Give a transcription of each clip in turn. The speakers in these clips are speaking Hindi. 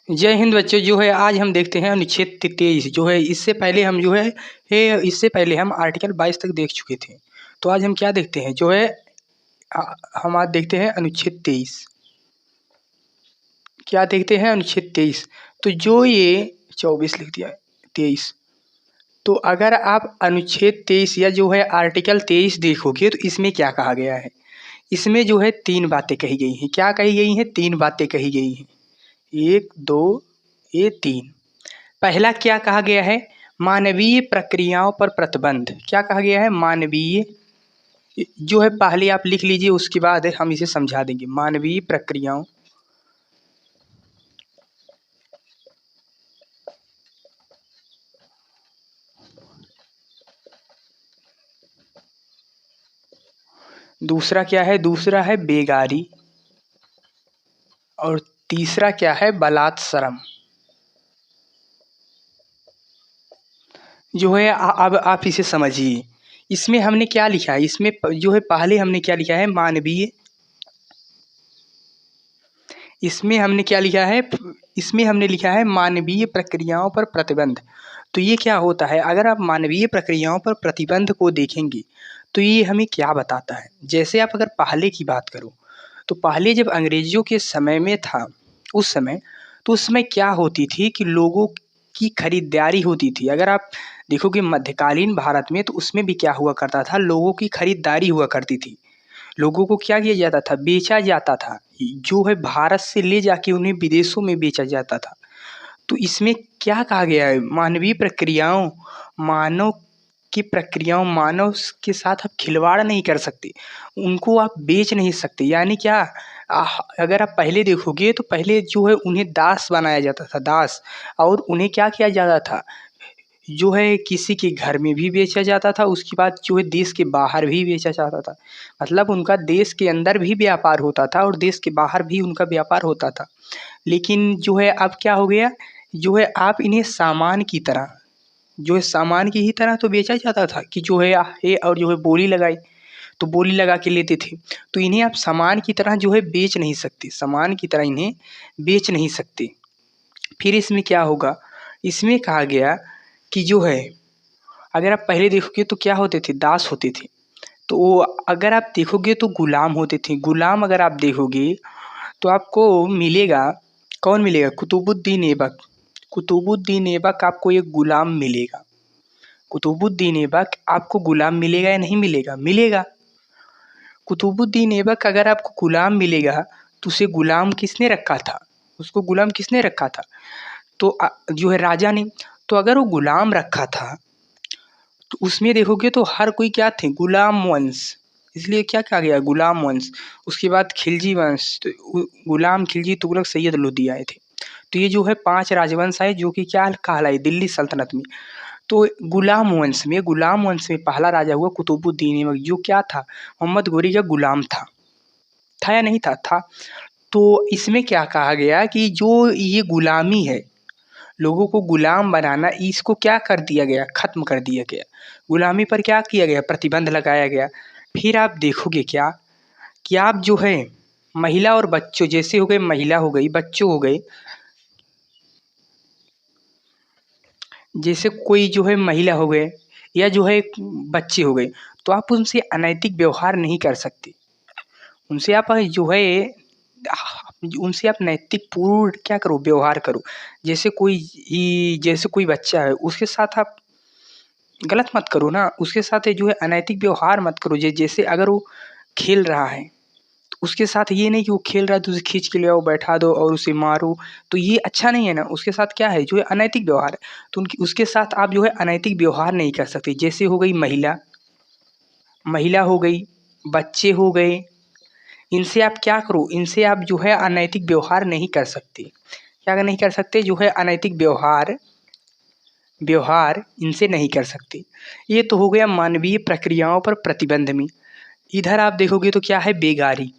जय हिंद बच्चों। जो है आज हम देखते हैं अनुच्छेद 23। जो है इससे पहले हम जो है इससे पहले हम आर्टिकल 22 तक देख चुके थे। तो आज हम क्या देखते हैं, जो है हम आज देखते हैं अनुच्छेद 23। क्या देखते हैं? अनुच्छेद 23। तो जो ये 24 लिख दिया है, 23। तो अगर आप अनुच्छेद 23 या जो है आर्टिकल 23 देखोगे तो इसमें क्या कहा गया है। इसमें जो है 3 बातें कही गई हैं। क्या कही गई हैं? 3 बातें कही गई हैं। 1 2 ये 3। पहला क्या कहा गया है? मानवीय प्रक्रियाओं पर प्रतिबंध। क्या कहा गया है? मानवीय। जो है पहले आप लिख लीजिए, उसके बाद हम इसे समझा देंगे। मानवीय प्रक्रियाओं दूसरा क्या है? दूसरा है बेगारी। और तीसरा क्या है? बलात्श्रम। जो है अब आप इसे समझिए। इसमें हमने क्या लिखा है? इसमें जो है पहले हमने क्या लिखा है? मानवीय। इसमें हमने क्या लिखा है? इसमें हमने लिखा है मानवीय प्रक्रियाओं पर प्रतिबंध। तो ये क्या होता है? अगर आप मानवीय प्रक्रियाओं पर प्रतिबंध को देखेंगे तो ये हमें क्या बताता है। जैसे आप अगर पहले की बात करो तो पहले जब अंग्रेजों के समय में था, उस समय तो उसमें क्या होती थी कि लोगों की खरीदारी होती थी। अगर आप देखोगे मध्यकालीन भारत में तो उसमें भी क्या हुआ करता था, लोगों की खरीदारी हुआ करती थी। लोगों को क्या किया जाता था? बेचा जाता था। जो है भारत से ले जाके उन्हें विदेशों में बेचा जाता था। तो इसमें क्या कहा गया है? मानवीय प्रक्रियाओं, मानव की प्रक्रियाओं, मानव के साथ आप खिलवाड़ नहीं कर सकते, उनको आप बेच नहीं सकते। यानी क्या, अगर आप पहले देखोगे तो पहले जो है उन्हें दास बनाया जाता था, दास। और उन्हें क्या किया जाता था? जो है किसी के घर में भी बेचा जाता था, उसके बाद जो है देश के बाहर भी बेचा जाता था। मतलब उनका देश के अंदर भी व्यापार होता था और देश के बाहर भी उनका व्यापार होता था। लेकिन जो है अब क्या हो गया, जो है आप इन्हें सामान की तरह, जो है सामान की ही तरह तो बेचा जाता था कि जो है और जो है बोली लगाई तो बोली लगा के लेते थे। तो इन्हें आप सामान की तरह जो है बेच नहीं सकते, सामान की तरह इन्हें बेच नहीं सकते। फिर इसमें क्या होगा? इसमें कहा गया कि जो है अगर आप पहले देखोगे तो क्या होते थे? दास होते थे। तो वो अगर आप देखोगे तो गुलाम होते थे। गुलाम अगर आप देखोगे तो आपको मिलेगा, कौन मिलेगा? कुतुबुद्दीन ऐबक। कुतुबुद्दीन ऐबक आपको एक गुलाम मिलेगा। कुतुबुद्दीन ऐबक आपको गुलाम मिलेगा या नहीं मिलेगा? मिलेगा। कुतुबुद्दीन ऐबक अगर आपको गुलाम मिलेगा तो उसे गुलाम किसने रखा था? उसको गुलाम किसने रखा था? तो जो है राजा ने। तो अगर वो गुलाम रखा था तो उसमें देखोगे तो हर कोई क्या थे? गुलाम वंश। इसलिए क्या कहा गया? गुलाम वंश। उसके बाद खिलजी वंश, तो गुलाम, खिलजी, तुगलक, सैयद, लोदी आए थे। तो ये जो है 5 राजवंश आए जो कि क्या कहलाए? दिल्ली सल्तनत में। तो गुलाम वंश में पहला राजा हुआ कुतुबुद्दीन ऐबक, जो क्या था? मोहम्मद गोरी का गुलाम था। था या नहीं था? था। तो इसमें क्या कहा गया कि जो ये गुलामी है, लोगों को गुलाम बनाना, इसको क्या कर दिया गया? खत्म कर दिया गया। गुलामी पर क्या किया गया? प्रतिबंध लगाया गया। फिर आप देखोगे क्या कि आप जो है महिला और बच्चों, जैसे हो गए महिला हो गई, बच्चों हो गए, जैसे कोई जो है महिला हो गए या जो है बच्चे हो गए, तो आप उनसे अनैतिक व्यवहार नहीं कर सकते। उनसे आप जो है उनसे आप नैतिक पूर्ण क्या करो? व्यवहार करो। जैसे कोई बच्चा है उसके साथ आप गलत मत करो ना, उसके साथ जो है अनैतिक व्यवहार मत करो। जैसे अगर वो खेल रहा है तो उसके साथ ये नहीं कि वो खेल रहा है तो उसे खींच के ले आओ, बैठा दो और उसे मारो। तो ये अच्छा नहीं है ना। उसके साथ क्या है? जो है अनैतिक व्यवहार है। तो उनकी उसके साथ आप जो है अनैतिक व्यवहार नहीं कर सकते। जैसे हो गई महिला, महिला हो गई, बच्चे हो गए, इनसे आप क्या करो? इनसे आप जो है अनैतिक व्यवहार नहीं कर सकते। क्या नहीं कर सकते? जो है अनैतिक व्यवहार व्यवहार इनसे नहीं कर सकते। ये तो हो गया मानवीय प्रक्रियाओं पर प्रतिबंध में। इधर आप देखोगे तो क्या है? बेगारी।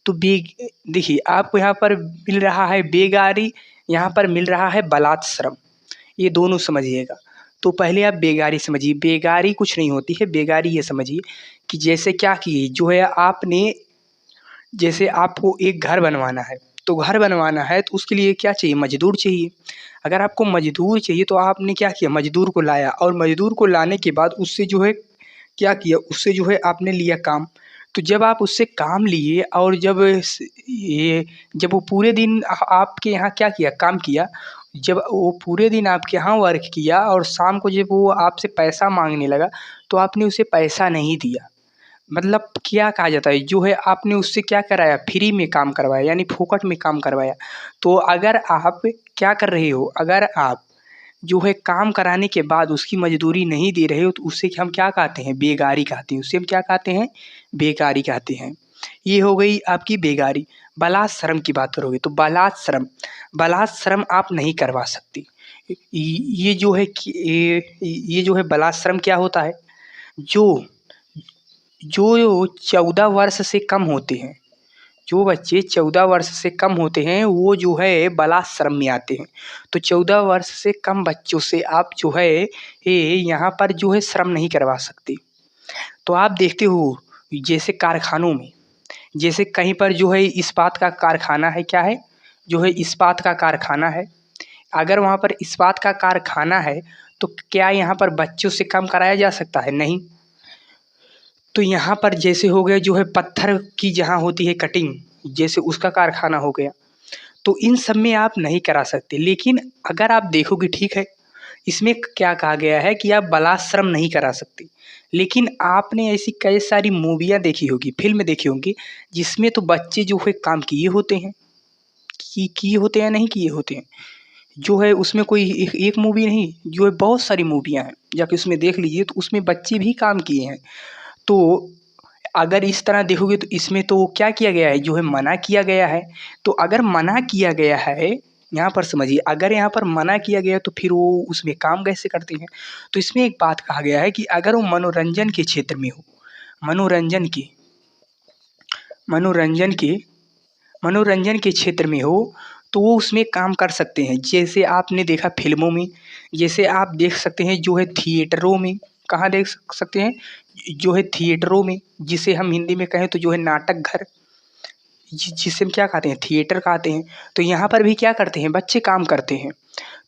तो देखिए आपको यहाँ पर मिल रहा है बेगारी, यहाँ पर मिल रहा है बलात्श्रम। ये दोनों समझिएगा। तो पहले आप बेगारी समझिए। बेगारी कुछ नहीं होती है। बेगारी ये समझिए कि जैसे क्या किए, जो है आपने, जैसे आपको एक घर बनवाना है तो घर बनवाना है तो उसके लिए क्या चाहिए, मजदूर चाहिए। अगर आपको मजदूर चाहिए तो आपने क्या किया, मजदूर को लाया, और मजदूर को लाने के बाद उससे जो है क्या किया, उससे जो है आपने लिया काम। तो जब आप उससे काम लिए और जब वो पूरे दिन आपके यहाँ क्या किया, काम किया, जब वो पूरे दिन आपके यहाँ वर्क किया और शाम को जब वो आपसे पैसा मांगने लगा तो आपने उसे पैसा नहीं दिया। मतलब क्या कहा जाता है, जो है आपने उससे क्या कराया, फ्री में काम करवाया, यानी फोकट में काम करवाया। तो अगर आप क्या कर रहे हो, अगर आप जो है काम कराने के बाद उसकी मजदूरी नहीं दे रहे हो तो उसे हम क्या कहते हैं, बेगारी कहते हैं। उसे हम क्या कहते हैं, बेगारी कहते हैं। ये हो गई आपकी बेगारी। बलात् श्रम की बात करोगे तो बलात् श्रम आप नहीं करवा सकती। ये जो है ये जो है बलात् श्रम क्या होता है, जो जो 14 वर्ष से कम होते हैं, जो बच्चे 14 वर्ष से कम होते हैं वो जो है बलात् श्रम में आते हैं। तो 14 वर्ष से कम बच्चों से आप जो है ये यहाँ पर जो है श्रम नहीं करवा सकते। तो आप देखते हो जैसे कारखानों में, जैसे कहीं पर जो है इस्पात का कारखाना है, क्या है, जो है इस्पात का कारखाना है। अगर वहाँ पर इस्पात का कारखाना है तो क्या यहाँ पर बच्चों से काम कराया जा सकता है, नहीं। तो यहाँ पर जैसे हो गया जो है पत्थर की जहाँ होती है कटिंग, जैसे उसका कारखाना हो गया, तो इन सब में आप नहीं करा सकते। लेकिन अगर आप देखोगे, ठीक है, इसमें क्या कहा गया है कि आप बलात् श्रम नहीं करा सकते। लेकिन आपने ऐसी कई सारी मूवियाँ देखी होगी, फिल्म देखी होंगी, जिसमें तो बच्चे जो है काम किए होते हैं, किए होते हैं, नहीं किए होते हैं। जो है उसमें कोई एक मूवी नहीं, जो है बहुत सारी मूवियाँ हैं, जाके उसमें देख लीजिए, तो उसमें बच्चे भी काम किए हैं। तो अगर इस तरह देखोगे तो इसमें तो क्या किया गया है, जो है मना किया गया है। तो अगर मना किया गया है, यहाँ पर समझिए, अगर यहाँ पर मना किया गया तो फिर वो उसमें काम कैसे करते हैं। तो इसमें एक बात कहा गया है कि अगर वो मनोरंजन के क्षेत्र में हो, मनोरंजन के मनोरंजन के मनोरंजन के क्षेत्र में हो तो वो उसमें काम कर सकते हैं। जैसे आपने देखा फिल्मों में, जैसे आप देख सकते हैं जो है थिएटरों में, कहाँ देख सकते हैं, जो है थिएटरों में, जिसे हम हिंदी में कहें तो जो है नाटक घर, जिसे हम क्या कहते हैं, थिएटर कहते हैं। तो यहाँ पर भी क्या करते हैं, बच्चे काम करते हैं।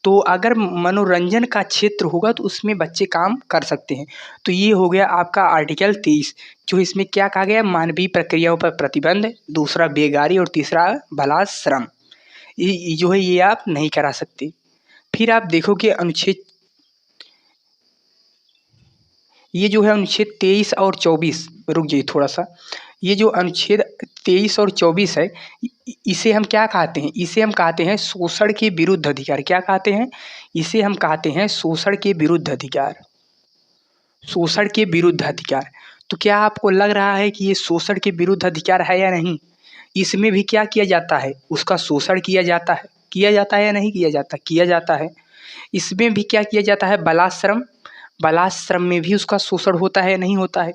तो अगर मनोरंजन का क्षेत्र होगा तो उसमें बच्चे काम कर सकते हैं। तो ये हो गया आपका आर्टिकल 23, जो इसमें क्या कहा गया, मानवीय प्रक्रियाओं पर प्रतिबंध, दूसरा बेगारी और तीसरा बलात् श्रम। ये जो है ये आप नहीं करा सकते। फिर आप देखोगे अनुच्छेद, ये जो है अनुच्छेद 23 और 24, रुक जाइए थोड़ा सा, ये जो अनुच्छेद 23 और 24 है, इसे हम क्या कहते हैं, इसे हम कहते हैं शोषण के विरुद्ध अधिकार। क्या कहते हैं, इसे हम कहते हैं शोषण के विरुद्ध अधिकार, शोषण के विरुद्ध अधिकार। तो क्या आपको लग रहा है कि ये शोषण के विरुद्ध अधिकार है या नहीं। इसमें भी क्या किया जाता है, उसका शोषण किया जाता है, किया जाता है या नहीं किया जाता, किया जाता है। इसमें भी क्या किया जाता है, बलात् श्रम, बलात् श्रम में भी उसका शोषण होता है या नहीं होता है।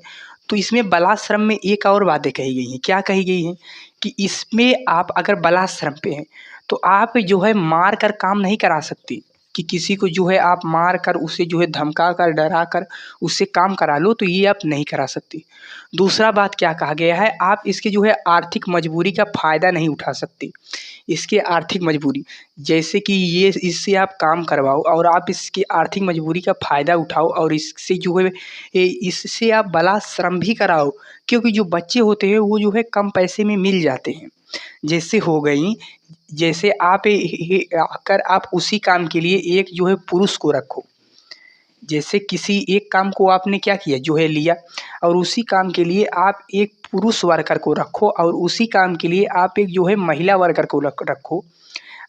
तो इसमें बलात् श्रम में एक और बातें कही गई हैं, क्या कही गई हैं, कि इसमें आप अगर बलात् श्रम पे हैं तो आप जो है मार कर काम नहीं करा सकते, कि किसी को जो है आप मार कर, उसे जो है धमका कर, डरा कर उससे काम करा लो, तो ये आप नहीं करा सकते। दूसरा बात क्या कहा गया है, आप इसके जो है आर्थिक मजबूरी का फ़ायदा नहीं उठा सकते। इसके आर्थिक मजबूरी, जैसे कि ये इससे आप काम करवाओ और आप इसकी आर्थिक मजबूरी का फ़ायदा उठाओ और इससे जो है इससे आप बलात् श्रम भी कराओ, क्योंकि जो बच्चे होते हैं वो जो है कम पैसे में मिल जाते हैं। जैसे हो गई, जैसे आप अगर आप उसी काम के लिए एक जो है पुरुष को रखो, जैसे किसी एक काम को आपने क्या किया, जो है लिया, और उसी काम के लिए आप एक पुरुष वर्कर को रखो और उसी काम के लिए आप एक जो है महिला वर्कर को रखो।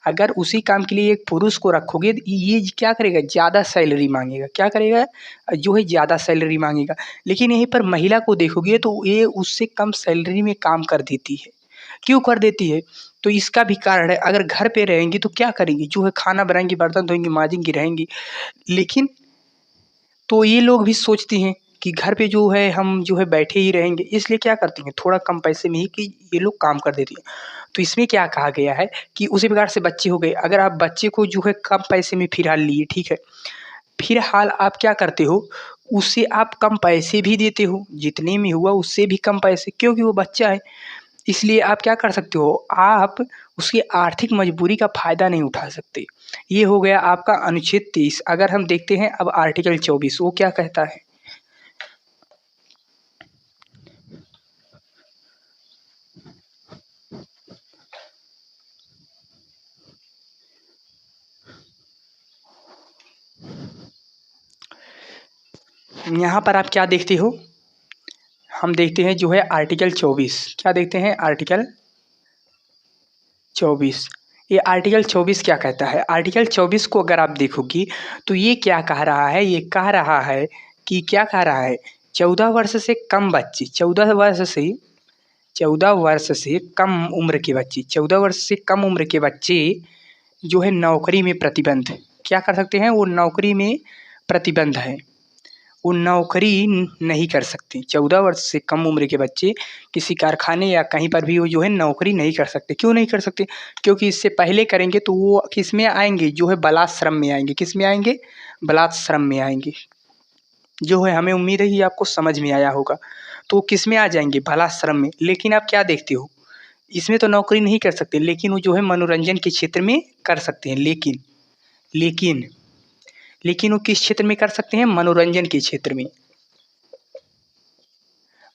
अगर उसी काम के लिए एक पुरुष को रखोगे तो ये क्या करेगा, ज़्यादा सैलरी मांगेगा, क्या करेगा, जो है ज़्यादा सैलरी मांगेगा। लेकिन यहीं पर महिला को देखोगे तो ये उससे कम सैलरी में काम कर देती है। क्यों कर देती है, तो इसका भी कारण है, अगर घर पे रहेंगी तो क्या करेंगी, जो है खाना बनाएंगी, बर्तन धोएंगी, मांजेंगी, रहेंगी। लेकिन तो ये लोग भी सोचती हैं कि घर पे जो है हम जो है बैठे ही रहेंगे, इसलिए क्या करती हैं, थोड़ा कम पैसे में ही कि ये लोग काम कर देती हैं। तो इसमें क्या कहा गया है कि उसी प्रकार से बच्चे हो गए, अगर आप बच्चे को जो है कम पैसे में फ़िलहाल लिए, ठीक है, फ़िलहाल आप क्या करते हो, उसे आप कम पैसे भी देते हो, जितने में हुआ उससे भी कम पैसे, क्योंकि वो बच्चा है। इसलिए आप क्या कर सकते हो, आप उसकी आर्थिक मजबूरी का फ़ायदा नहीं उठा सकते। ये हो गया आपका अनुच्छेद 30। अगर हम देखते हैं अब आर्टिकल 24 वो क्या कहता है? यहाँ पर आप क्या देखते हो? हम देखते हैं जो है आर्टिकल 24। क्या देखते हैं? आर्टिकल 24। ये आर्टिकल 24 क्या कहता है? आर्टिकल 24 को अगर आप देखोगी तो ये क्या कह रहा है? ये कह रहा है कि क्या कह रहा है? 14 वर्ष से कम बच्चे 14 वर्ष से कम उम्र के बच्चे 14 वर्ष से कम उम्र के बच्चे जो है नौकरी में प्रतिबंध क्या कर सकते हैं? वो नौकरी में प्रतिबंध है। वो नौकरी नहीं कर सकते। 14 वर्ष से कम उम्र के बच्चे किसी कारखाने या कहीं पर भी वो जो है नौकरी नहीं कर सकते। क्यों नहीं कर सकते? क्योंकि इससे पहले करेंगे तो वो किस में आएँगे? जो है बालात श्रम में आएँगे। किस में आएँगे? बालात श्रम में आएँगे। जो है हमें उम्मीद है कि आपको समझ में आया होगा। तो वो किस में आ जाएँगे? बालात श्रम में। लेकिन आप क्या देखते हो? इसमें तो नौकरी नहीं कर सकते, लेकिन वो जो है मनोरंजन के क्षेत्र में कर सकते हैं। लेकिन लेकिन वो किस क्षेत्र में कर सकते हैं? मनोरंजन के क्षेत्र में।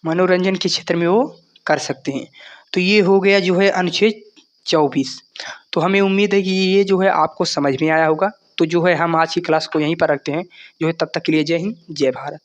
मनोरंजन के क्षेत्र में वो कर सकते हैं। तो ये हो गया जो है अनुच्छेद 24। तो हमें उम्मीद है कि ये जो है आपको समझ में आया होगा। तो जो है हम आज की क्लास को यहीं पर रखते हैं। जो है तब तक के लिए जय हिंद, जय भारत।